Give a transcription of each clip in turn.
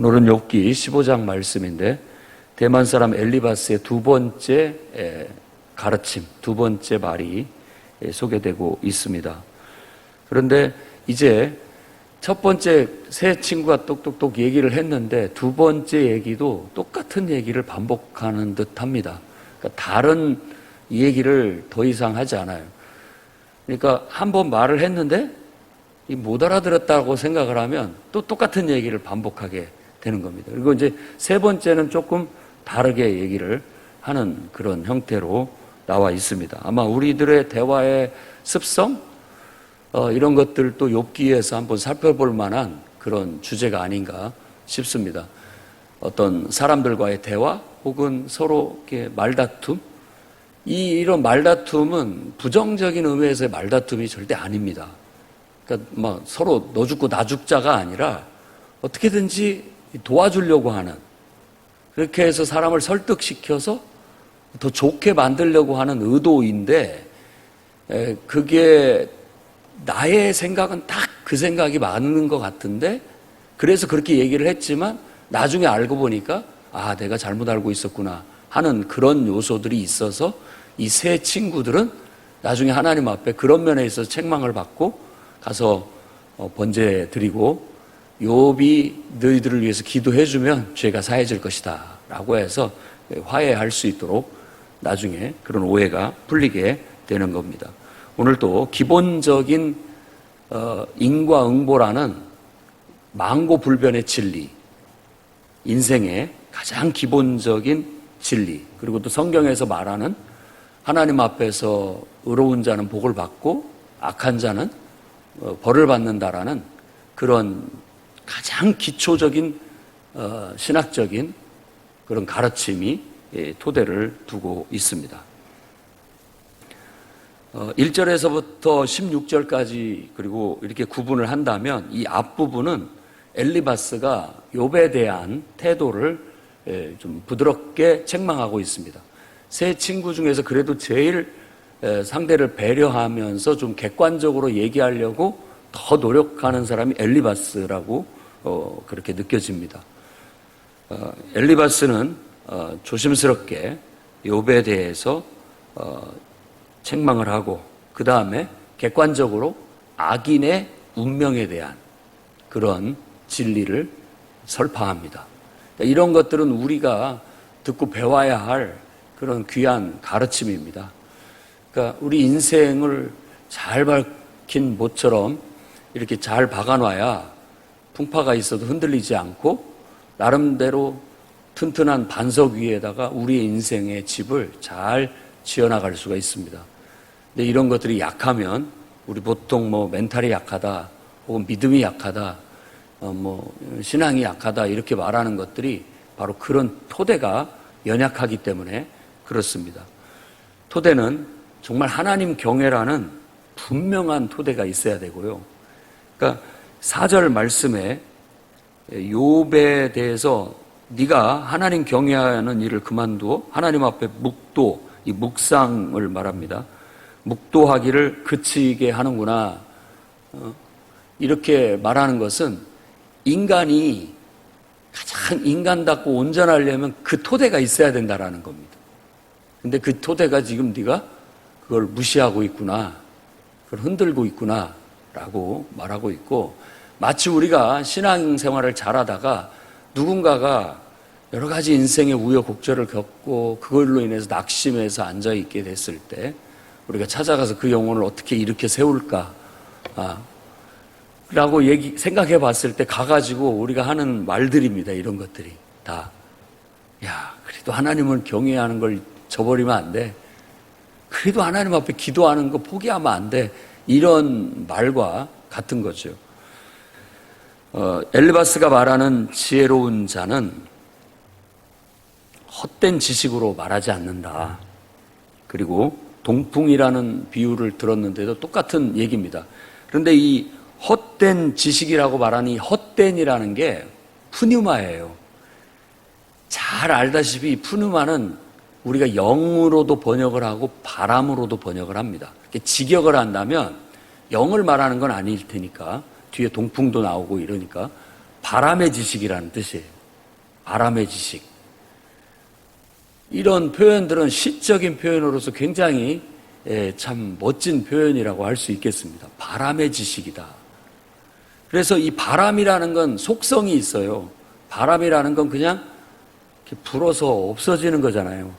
오늘은 욥기 15장 말씀인데 대만 사람 엘리바스의 두 번째 가르침, 두 번째 말이 소개되고 있습니다. 그런데 이제 첫 번째 새 친구가 똑똑똑 얘기를 했는데 두 번째 얘기도 똑같은 얘기를 반복하는 듯 합니다. 그러니까 다른 얘기를 더 이상 하지 않아요. 그러니까 한 번 말을 했는데 못 알아들었다고 생각을 하면 또 똑같은 얘기를 반복하게 되는 겁니다. 그리고 이제 세 번째는 조금 다르게 얘기를 하는 그런 형태로 나와 있습니다. 아마 우리들의 대화의 습성, 이런 것들도 욥기에서 한번 살펴볼 만한 그런 주제가 아닌가 싶습니다. 어떤 사람들과의 대화 혹은 서로 이렇게 말다툼, 이런 말다툼은 부정적인 의미에서의 말다툼이 절대 아닙니다. 그러니까 막 서로 너 죽고 나 죽자가 아니라 어떻게든지 도와주려고 하는, 그렇게 해서 사람을 설득시켜서 더 좋게 만들려고 하는 의도인데, 그게 나의 생각은 딱 그 생각이 맞는 것 같은데, 그래서 그렇게 얘기를 했지만 나중에 알고 보니까 아, 내가 잘못 알고 있었구나 하는 그런 요소들이 있어서 이 세 친구들은 나중에 하나님 앞에 그런 면에 있어서 책망을 받고 가서 번제 드리고, 욥이 너희들을 위해서 기도해주면 죄가 사해질 것이다 라고 해서 화해할 수 있도록 나중에 그런 오해가 풀리게 되는 겁니다. 오늘도 기본적인 인과응보라는 망고불변의 진리, 인생의 가장 기본적인 진리, 그리고 또 성경에서 말하는 하나님 앞에서 의로운 자는 복을 받고 악한 자는 벌을 받는다라는 그런 가장 기초적인 신학적인 그런 가르침이 토대를 두고 있습니다. 1절에서부터 16절까지 그리고 이렇게 구분을 한다면 이 앞부분은 엘리바스가 욥에 대한 태도를 좀 부드럽게 책망하고 있습니다. 세 친구 중에서 그래도 제일 상대를 배려하면서 좀 객관적으로 얘기하려고 더 노력하는 사람이 엘리바스라고 그렇게 느껴집니다. 엘리바스는 조심스럽게 욥에 대해서 책망을 하고 그 다음에 객관적으로 악인의 운명에 대한 그런 진리를 설파합니다. 이런 것들은 우리가 듣고 배워야 할 그런 귀한 가르침입니다. 그러니까 우리 인생을 잘 박힌 못처럼 이렇게 잘 박아놔야 풍파가 있어도 흔들리지 않고 나름대로 튼튼한 반석 위에다가 우리의 인생의 집을 잘 지어나갈 수가 있습니다. 근데 이런 것들이 약하면 우리 보통 멘탈이 약하다 혹은 믿음이 약하다, 신앙이 약하다 이렇게 말하는 것들이 바로 그런 토대가 연약하기 때문에 그렇습니다. 토대는 정말 하나님 경외라는 분명한 토대가 있어야 되고요. 그러니까 4절 말씀에 욥에 대해서 네가 하나님 경외하는 일을 그만두어 하나님 앞에 이 묵상을 말합니다. 묵도하기를 그치게 하는구나. 이렇게 말하는 것은 인간이 가장 인간답고 온전하려면 그 토대가 있어야 된다라는 겁니다. 근데 그 토대가 지금 네가 그걸 무시하고 있구나, 그걸 흔들고 있구나 라고 말하고 있고, 마치 우리가 신앙생활을 잘하다가 누군가가 여러 가지 인생의 우여곡절을 겪고 그걸로 인해서 낙심해서 앉아있게 됐을 때 우리가 찾아가서 그 영혼을 어떻게 이렇게 세울까 라고 생각해 봤을 때 가가지고 우리가 하는 말들입니다. 이런 것들이 다, 야, 그래도 하나님을 경외하는 걸 저버리면 안 돼, 그래도 하나님 앞에 기도하는 거 포기하면 안 돼, 이런 말과 같은 거죠. 엘리바스가 말하는 지혜로운 자는 헛된 지식으로 말하지 않는다. 그리고 동풍이라는 비유를 들었는데도 똑같은 얘기입니다. 그런데 이 헛된 지식이라고 말하는 이 헛된이라는 게 푸뉴마예요. 잘 알다시피 푸뉴마는 우리가 영으로도 번역을 하고 바람으로도 번역을 합니다. 직역을 한다면 영을 말하는 건 아닐 테니까 뒤에 동풍도 나오고 이러니까 바람의 지식이라는 뜻이에요. 바람의 지식. 이런 표현들은 시적인 표현으로서 굉장히 참 멋진 표현이라고 할 수 있겠습니다. 바람의 지식이다. 그래서 이 바람이라는 건 속성이 있어요. 바람이라는 건 그냥 이렇게 불어서 없어지는 거잖아요.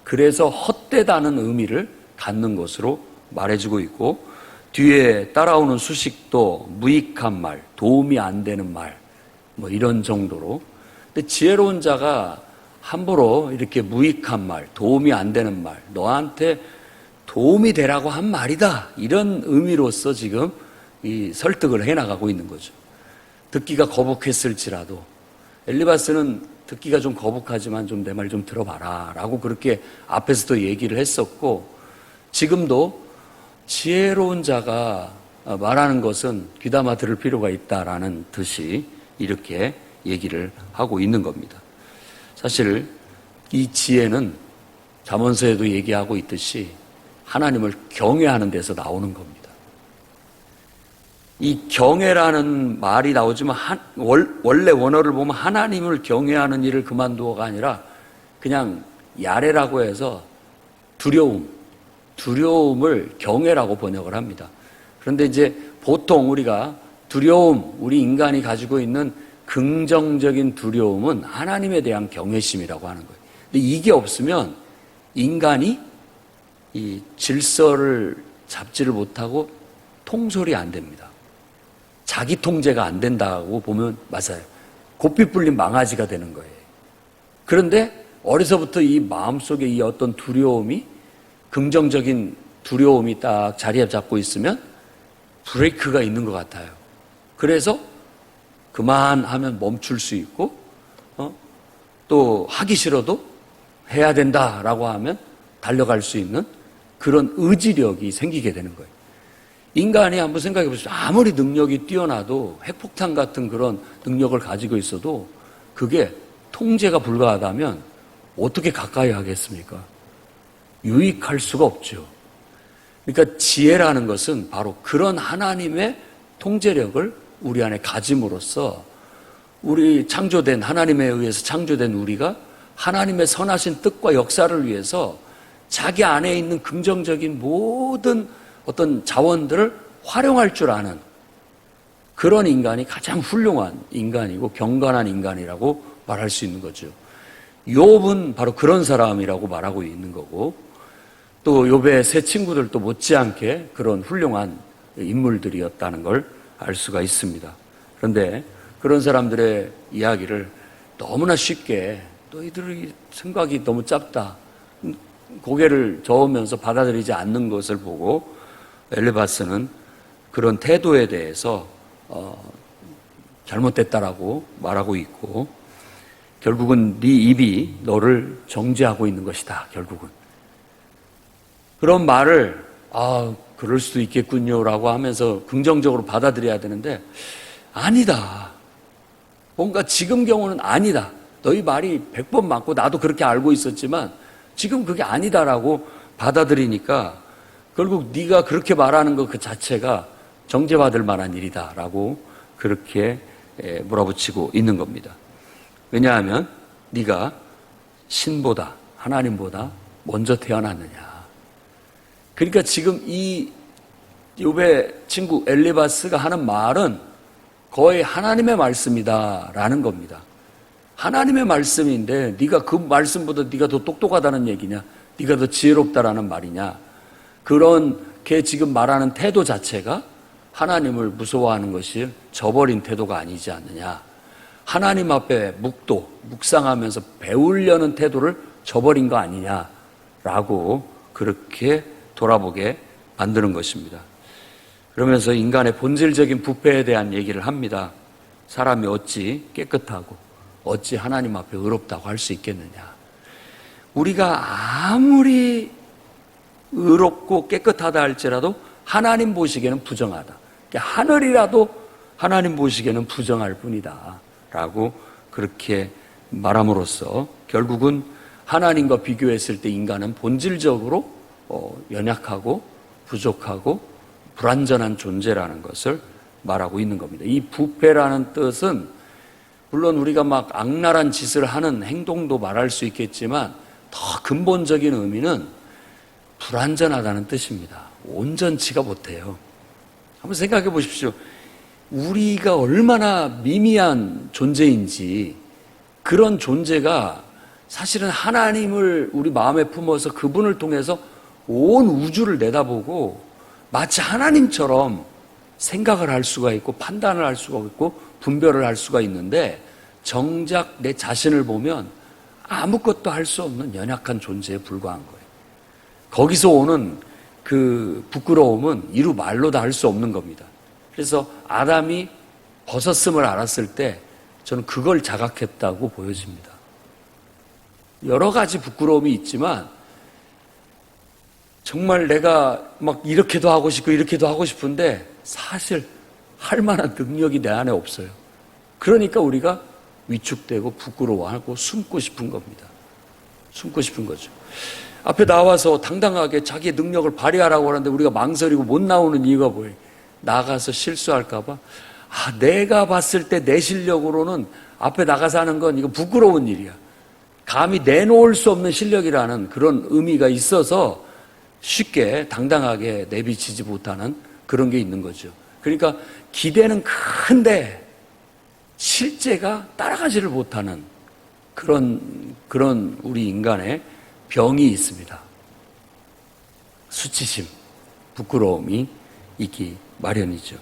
그래서 헛되다는 의미를 갖는 것으로 말해주고 있고, 뒤에 따라오는 수식도 무익한 말, 도움이 안 되는 말, 뭐 이런 정도로. 근데 지혜로운 자가 함부로 이렇게 무익한 말, 도움이 안 되는 말, 너한테 도움이 되라고 한 말이다, 이런 의미로서 지금 이 설득을 해나가고 있는 거죠. 듣기가 거북했을지라도 엘리바스는 듣기가 좀 거북하지만 좀 내 말 좀 들어봐라 라고 그렇게 앞에서도 얘기를 했었고, 지금도 지혜로운 자가 말하는 것은 귀담아 들을 필요가 있다라는 듯이 이렇게 얘기를 하고 있는 겁니다. 사실 이 지혜는 잠언서에도 얘기하고 있듯이 하나님을 경외하는 데서 나오는 겁니다. 이 경외라는 말이 나오지만 원래 원어를 보면 하나님을 경외하는 일을 그만두어가 아니라 그냥 야레라고 해서 두려움을 경외라고 번역을 합니다. 그런데 이제 보통 우리가 두려움, 우리 인간이 가지고 있는 긍정적인 두려움은 하나님에 대한 경외심이라고 하는 거예요. 근데 이게 없으면 인간이 이 질서를 잡지를 못하고 통솔이 안 됩니다. 자기 통제가 안 된다고 보면 맞아요. 고삐 뿔린 망아지가 되는 거예요. 그런데 어려서부터 이 마음속에 이 어떤 두려움이, 긍정적인 두려움이 딱 자리에 잡고 있으면 브레이크가 있는 것 같아요. 그래서 그만하면 멈출 수 있고, 또 하기 싫어도 해야 된다라고 하면 달려갈 수 있는 그런 의지력이 생기게 되는 거예요. 인간이 한번 생각해 보십시오. 아무리 능력이 뛰어나도 핵폭탄 같은 그런 능력을 가지고 있어도 그게 통제가 불가하다면 어떻게 가까이 하겠습니까? 유익할 수가 없죠. 그러니까 지혜라는 것은 바로 그런 하나님의 통제력을 우리 안에 가짐으로써 우리 창조된, 하나님에 의해서 창조된 우리가 하나님의 선하신 뜻과 역사를 위해서 자기 안에 있는 긍정적인 모든 어떤 자원들을 활용할 줄 아는 그런 인간이 가장 훌륭한 인간이고 경건한 인간이라고 말할 수 있는 거죠. 욥은 바로 그런 사람이라고 말하고 있는 거고, 또 욥의 세 친구들도 못지않게 그런 훌륭한 인물들이었다는 걸 알 수가 있습니다. 그런데 그런 사람들의 이야기를 너무나 쉽게, 너희들의 생각이 너무 짧다, 고개를 저으면서 받아들이지 않는 것을 보고 엘리바스는 그런 태도에 대해서 잘못됐다라고 말하고 있고, 결국은 네 입이 너를 정죄하고 있는 것이다. 결국은 그런 말을 그럴 수도 있겠군요라고 하면서 긍정적으로 받아들여야 되는데, 아니다, 뭔가 지금 경우는 아니다, 너희 말이 100번 맞고 나도 그렇게 알고 있었지만 지금 그게 아니다라고 받아들이니까 결국 네가 그렇게 말하는 것 그 자체가 정죄받을 만한 일이다라고 그렇게 몰아붙이고 있는 겁니다. 왜냐하면 네가 신보다, 하나님보다 먼저 태어났느냐. 그러니까 지금 이 욥의 친구 엘리바스가 하는 말은 거의 하나님의 말씀이다라는 겁니다. 하나님의 말씀인데 네가 그 말씀보다 네가 더 똑똑하다는 얘기냐, 네가 더 지혜롭다라는 말이냐. 그렇게 지금 말하는 태도 자체가 하나님을 무서워하는 것이 저버린 태도가 아니지 않느냐. 하나님 앞에 묵상하면서 배우려는 태도를 저버린 거 아니냐라고 그렇게 돌아보게 만드는 것입니다. 그러면서 인간의 본질적인 부패에 대한 얘기를 합니다. 사람이 어찌 깨끗하고 어찌 하나님 앞에 의롭다고 할 수 있겠느냐. 우리가 아무리 의롭고 깨끗하다 할지라도 하나님 보시기에는 부정하다. 하늘이라도 하나님 보시기에는 부정할 뿐이다 라고 그렇게 말함으로써 결국은 하나님과 비교했을 때 인간은 본질적으로 연약하고 부족하고 불완전한 존재라는 것을 말하고 있는 겁니다. 이 부패라는 뜻은 물론 우리가 막 악랄한 짓을 하는 행동도 말할 수 있겠지만 더 근본적인 의미는 불완전하다는 뜻입니다. 온전치가 못해요. 한번 생각해 보십시오. 우리가 얼마나 미미한 존재인지, 그런 존재가 사실은 하나님을 우리 마음에 품어서 그분을 통해서 온 우주를 내다보고 마치 하나님처럼 생각을 할 수가 있고 판단을 할 수가 있고 분별을 할 수가 있는데, 정작 내 자신을 보면 아무것도 할 수 없는 연약한 존재에 불과한 거예요. 거기서 오는 그 부끄러움은 이루 말로 다 할 수 없는 겁니다. 그래서 아담이 벗었음을 알았을 때 저는 그걸 자각했다고 보여집니다. 여러 가지 부끄러움이 있지만 정말 내가 막 이렇게도 하고 싶고 이렇게도 하고 싶은데 사실 할 만한 능력이 내 안에 없어요. 그러니까 우리가 위축되고 부끄러워하고 숨고 싶은 겁니다. 숨고 싶은 거죠. 앞에 나와서 당당하게 자기의 능력을 발휘하라고 하는데 우리가 망설이고 못 나오는 이유가 뭐예요? 나가서 실수할까 봐. 내가 봤을 때 내 실력으로는 앞에 나가서 하는 건 이거 부끄러운 일이야. 감히 내놓을 수 없는 실력이라는 그런 의미가 있어서 쉽게 당당하게 내비치지 못하는 그런 게 있는 거죠. 그러니까 기대는 큰데 실제가 따라가지를 못하는 그런 우리 인간의 병이 있습니다. 수치심, 부끄러움이 있기 마련이죠.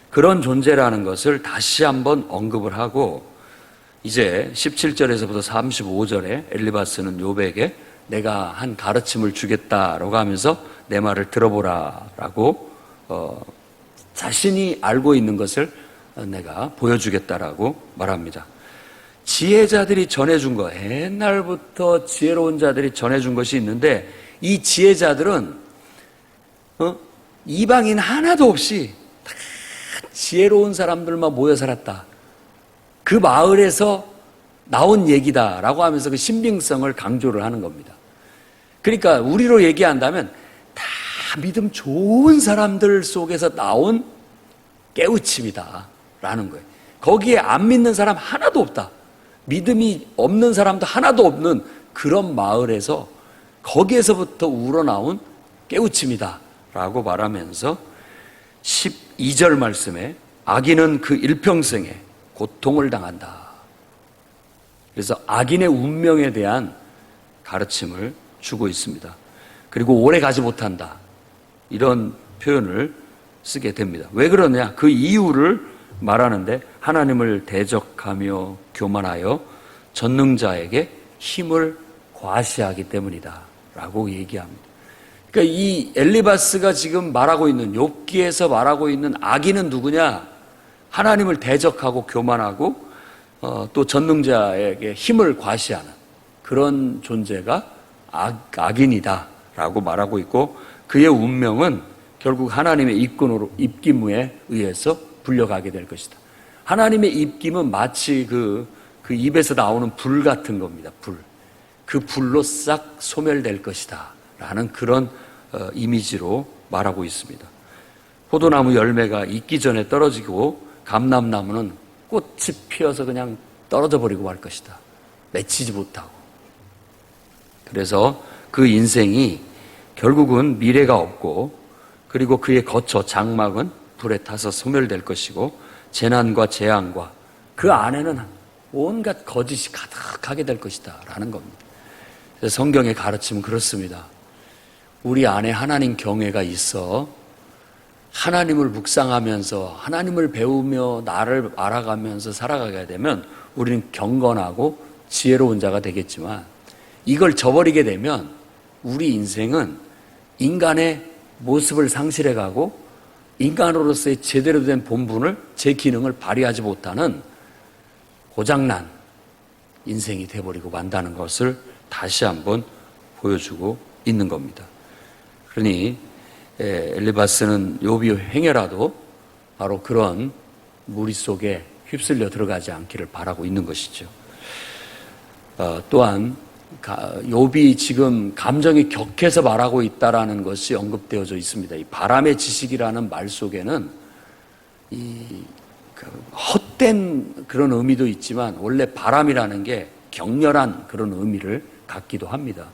그런 존재라는 것을 다시 한번 언급을 하고, 이제 17절에서부터 35절에 엘리바스는 욥에게 내가 한 가르침을 주겠다라고 하면서 내 말을 들어보라라고 자신이 알고 있는 것을 내가 보여주겠다라고 말합니다. 지혜자들이 전해준 거, 옛날부터 지혜로운 자들이 전해준 것이 있는데, 이 지혜자들은 이방인 하나도 없이 다 지혜로운 사람들만 모여 살았다. 그 마을에서 나온 얘기다라고 하면서 그 신빙성을 강조를 하는 겁니다. 그러니까 우리로 얘기한다면 다 믿음 좋은 사람들 속에서 나온 깨우침이다라는 거예요. 거기에 안 믿는 사람 하나도 없다. 믿음이 없는 사람도 하나도 없는 그런 마을에서 거기에서부터 우러나온 깨우침이다 라고 말하면서 12절 말씀에 악인은 그 일평생에 고통을 당한다. 그래서 악인의 운명에 대한 가르침을 주고 있습니다. 그리고 오래 가지 못한다. 이런 표현을 쓰게 됩니다. 왜 그러냐? 그 이유를 말하는데 하나님을 대적하며 교만하여 전능자에게 힘을 과시하기 때문이다 라고 얘기합니다. 그러니까 이 엘리바스가 지금 말하고 있는, 욥기에서 말하고 있는 악인은 누구냐? 하나님을 대적하고 교만하고 또 전능자에게 힘을 과시하는 그런 존재가 악인이다 라고 말하고 있고, 그의 운명은 결국 하나님의 입김에 의해서 불려가게 될 것이다. 하나님의 입김은 마치 그 입에서 나오는 불 같은 겁니다. 불. 그 불로 싹 소멸될 것이다 라는 그런 이미지로 말하고 있습니다. 포도나무 열매가 익기 전에 떨어지고 감람나무는 꽃이 피어서 그냥 떨어져 버리고 말 것이다. 맺히지 못하고. 그래서 그 인생이 결국은 미래가 없고, 그리고 그의 거처 장막은 불에 타서 소멸될 것이고, 재난과 재앙과 그 안에는 온갖 거짓이 가득하게 될 것이다 라는 겁니다. 성경의 가르침은 그렇습니다. 우리 안에 하나님 경외가 있어 하나님을 묵상하면서 하나님을 배우며 나를 알아가면서 살아가게 되면 우리는 경건하고 지혜로운 자가 되겠지만, 이걸 저버리게 되면 우리 인생은 인간의 모습을 상실해가고 인간으로서의 제대로 된 본분을, 제 기능을 발휘하지 못하는 고장난 인생이 돼버리고 만다는 것을 다시 한번 보여주고 있는 겁니다. 그러니 엘리바스는 욥이 행여라도 바로 그런 무리 속에 휩쓸려 들어가지 않기를 바라고 있는 것이죠. 또한 욥이 지금 감정이 격해서 말하고 있다라는 것이 언급되어져 있습니다. 이 바람의 지식이라는 말 속에는 헛된 그런 의미도 있지만 원래 바람이라는 게 격렬한 그런 의미를 갖기도 합니다.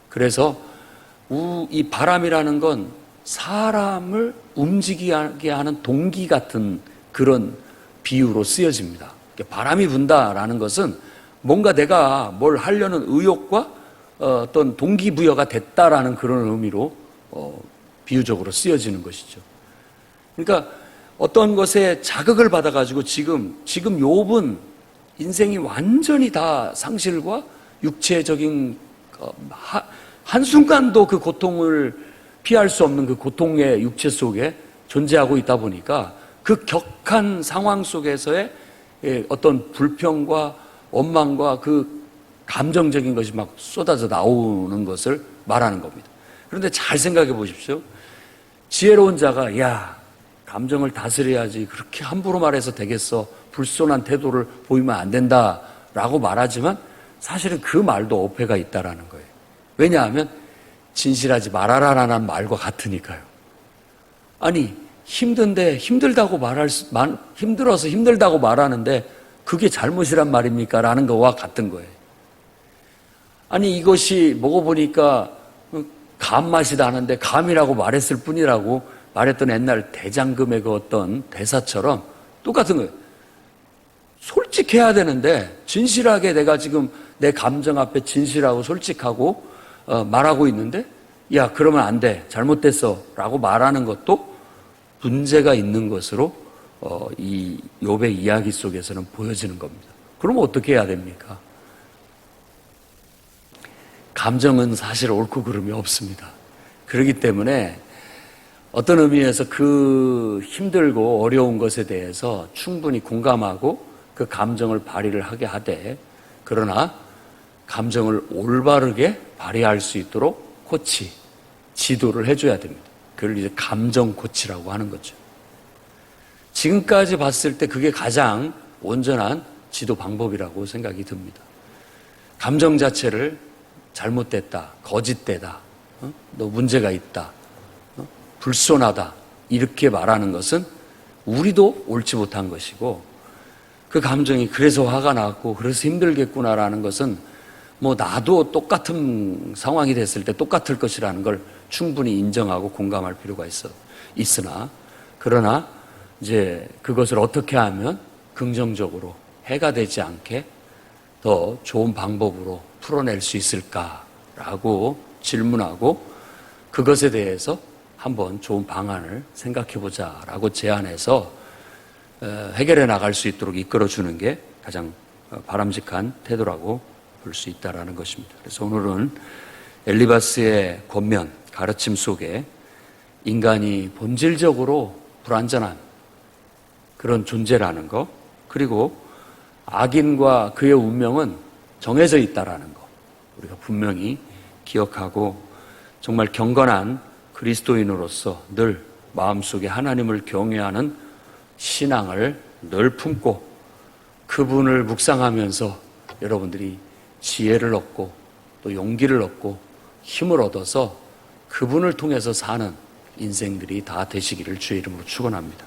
그래서 이 바람이라는 건 사람을 움직이게 하는 동기 같은 그런 비유로 쓰여집니다. 바람이 분다라는 것은 뭔가 내가 뭘 하려는 의욕과 어떤 동기부여가 됐다라는 그런 의미로 비유적으로 쓰여지는 것이죠. 그러니까 어떤 것에 자극을 받아가지고 지금 욥은 인생이 완전히 다 상실과 육체적인 한순간도 그 고통을 피할 수 없는 그 고통의 육체 속에 존재하고 있다 보니까 그 격한 상황 속에서의 어떤 불평과 원망과 그 감정적인 것이 막 쏟아져 나오는 것을 말하는 겁니다. 그런데 잘 생각해 보십시오. 지혜로운 자가 야, 감정을 다스려야지, 그렇게 함부로 말해서 되겠어, 불손한 태도를 보이면 안 된다라고 말하지만 사실은 그 말도 어폐가 있다라는 거예요. 왜냐하면 진실하지 말아라라는 말과 같으니까요. 아니, 힘들어서 힘들다고 말하는데 그게 잘못이란 말입니까? 라는 거와 같은 거예요. 아니, 이것이 먹어보니까 감 맛이 나는데 감이라고 말했을 뿐이라고 말했던 옛날 대장금의 그 어떤 대사처럼 똑같은 거예요. 솔직해야 되는데 진실하게 내가 지금 내 감정 앞에 진실하고 솔직하고 말하고 있는데 야, 그러면 안 돼, 잘못됐어 라고 말하는 것도 문제가 있는 것으로 이 욥의 이야기 속에서는 보여지는 겁니다. 그럼 어떻게 해야 됩니까? 감정은 사실 옳고 그름이 없습니다. 그렇기 때문에 어떤 의미에서 그 힘들고 어려운 것에 대해서 충분히 공감하고 그 감정을 발휘를 하게 하되, 그러나 감정을 올바르게 발휘할 수 있도록 코치, 지도를 해줘야 됩니다. 그걸 이제 감정 코치라고 하는 거죠. 지금까지 봤을 때 그게 가장 온전한 지도 방법이라고 생각이 듭니다. 감정 자체를 잘못됐다, 거짓되다, 너 문제가 있다, 불손하다 이렇게 말하는 것은 우리도 옳지 못한 것이고, 그 감정이 그래서 화가 났고 그래서 힘들겠구나라는 것은 뭐 나도 똑같은 상황이 됐을 때 똑같을 것이라는 걸 충분히 인정하고 공감할 필요가 있으나 그러나 이제 그것을 어떻게 하면 긍정적으로 해가 되지 않게 더 좋은 방법으로 풀어낼 수 있을까라고 질문하고 그것에 대해서 한번 좋은 방안을 생각해보자라고 제안해서 해결해 나갈 수 있도록 이끌어주는 게 가장 바람직한 태도라고 볼 수 있다라는 것입니다. 그래서 오늘은 엘리바스의 권면, 가르침 속에 인간이 본질적으로 불완전한 그런 존재라는 것, 그리고 악인과 그의 운명은 정해져 있다라는 것, 우리가 분명히 기억하고 정말 경건한 그리스도인으로서 늘 마음속에 하나님을 경외하는 신앙을 늘 품고 그분을 묵상하면서 여러분들이 지혜를 얻고 또 용기를 얻고 힘을 얻어서 그분을 통해서 사는 인생들이 다 되시기를 주의 이름으로 축원합니다.